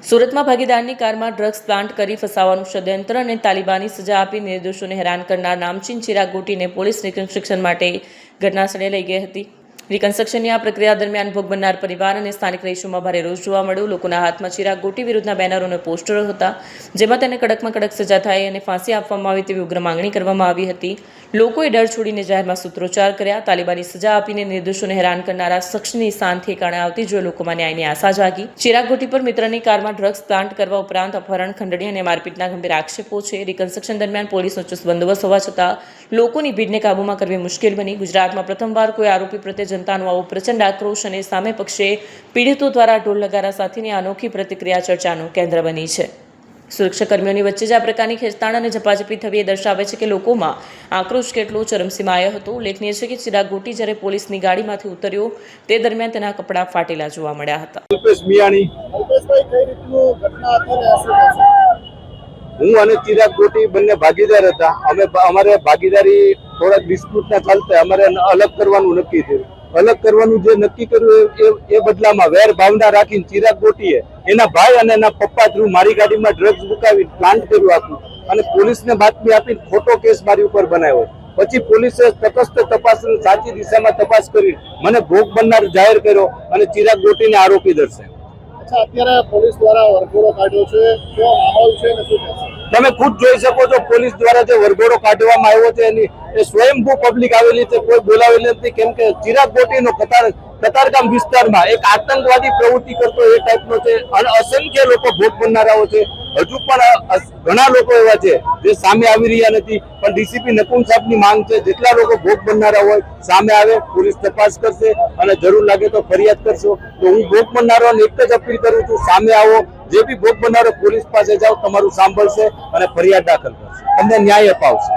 સુરતમાં ભાગીદારની કારમાં drugs plant કરી ફસાવાનું ષડયંત્ર અને તાલિબાની સજા આપી નિર્દોષોને હેરાન કરનાર નામચીન ચિરાગ ગોટીને પોલીસ રિકન્સ્ટ્રક્શન માટે ઘટનાસ્થળે લઈ ગઈ હતી। રિકન્સ્ટ્રક્શનની આ પ્રક્રિયા દરમિયાન ભોગ બનનાર પરિવાર અને સ્થાનિક રહીશોમાં ભારે રોષ જોવા મળ્યો। લોકોના હાથમાં ચિરાગ ગોટી વિરુદ્ધના બેનરો અને પોસ્ટરો હતા, જેમાં તેને કડકમાં કડક સજા થાય અને ફાંસી આપવામાં આવે તેવી ઉગ્ર માંગણી કરવામાં આવી હતી। લોકોએ ડર છોડીને જાહેરમાં સૂત્રોચ્ચાર કર્યા। તાલિબાની સજા આપીને નિર્દોષોને હેરાન કરનારા શખ્સની શાન ઠેકાણે આવતી જોઈ લોકોમાં ન્યાયની આશા જાગી। ચિરાગ ગોટી પર મિત્રની કારમાં ડ્રગ્સ પ્લાન્ટ કરવા ઉપરાંત અપહરણ, ખંડણી અને મારપીટના ગંભીર આક્ષેપો છે। રિકન્સ્ટ્રક્શન દરમિયાન પોલીસનો ચુસ્ત બંદોબસ્ત હોવા છતાં લોકોની ભીડને કાબૂમાં કરવી મુશ્કેલ બની। ગુજરાતમાં પ્રથમવાર કોઈ આરોપી પ્રત્યે જનતાનો આવો પ્રચંડ આક્રોશ અને સામે પક્ષે પીડિતો દ્વારા ઢોલ નગારા સાથેની અનોખી પ્રતિક્રિયા ચર્ચાનું કેન્દ્ર બની છે। સુરક્ષાકર્મીઓની વચ્ચે જ આ પ્રકારની ખેંચતાણ અને ઝપાઝપી થવી એ દર્શાવે છે કે લોકોમાં આક્રોશ કેટલો ચરમસીમાએ હતો। ઉલ્લેખનીય છે કે ચિરાગ ગોટી જ્યારે પોલીસની ગાડીમાંથી ઉતર્યો તે દરમિયાન તેના કપડાં ફાટેલા જોવા મળ્યા હતા। હું અને ચિરાગ ગોટી બંને ભાગીદાર હતા। અમારે ભાગીદારી થોડા ડિસ્પ્યુટના ચાલતા અમારે અલગ કરવાનું નક્કી થયું। અલગ કરવાનું જે નક્કી કર્યું એ બદલામાં વેર ભાવના રાખીને ચિરાગ ગોટીએ એના ભાઈ અને એના પપ્પા થ્રુ મારી ગાડીમાં ડ્રગ્સ મુકાવી પ્લાન્ટ કર્યું આપ્યું અને પોલીસને બાતમી આપીને ખોટો કેસ મારી ઉપર બનાવ્યો। પછી પોલીસે તટસ્થ તપાસ સાચી દિશામાં તપાસ કરી મને ભોગ બનનાર જાહેર કર્યો અને ચિરાગ ગોટીને આરોપી દર્શાવ્યો। અત્યારે પોલીસ દ્વારા વરઘોડો કાઢ્યો છે, કેવો માહોલ છે ને શું કહેશો? તમે ખુદ જોઈ શકો છો પોલીસ દ્વારા જે વરઘોડો કાઢવામાં આવ્યો છે એની એ સ્વયંભૂ પબ્લિક આવેલી છે, કોઈ બોલાવેલી નથી। કેમ કે ચિરાગ ગોટીનો કતારગામ વિસ્તારમાં એક આતંકવાદી પ્રવૃત્તિ કરતો એ ટાઈપનો છે અને અસંખ્ય લોકો ભોગ બનનારાઓ છે। હજુ પણ ઘણા લોકો એવા છે જે સામે આવી રહ્યા નથી, પણ ડીસીપી નકુમ સાહેબની માંગ છે જેટલા લોકો ભોગ બનનારા હોય સામે આવે, પોલીસ તપાસ કરશે અને જરૂર લાગે તો ફરિયાદ કરશો। તો હું ભોગ બનનારાઓને એક જ અપીલ કરું છું, સામે આવો, જે બી ભોગ બનનારો પોલીસ પાસે જાઓ, તમારું સાંભળશે અને ફરિયાદ દાખલ કરશે, તમને ન્યાય અપાવશે।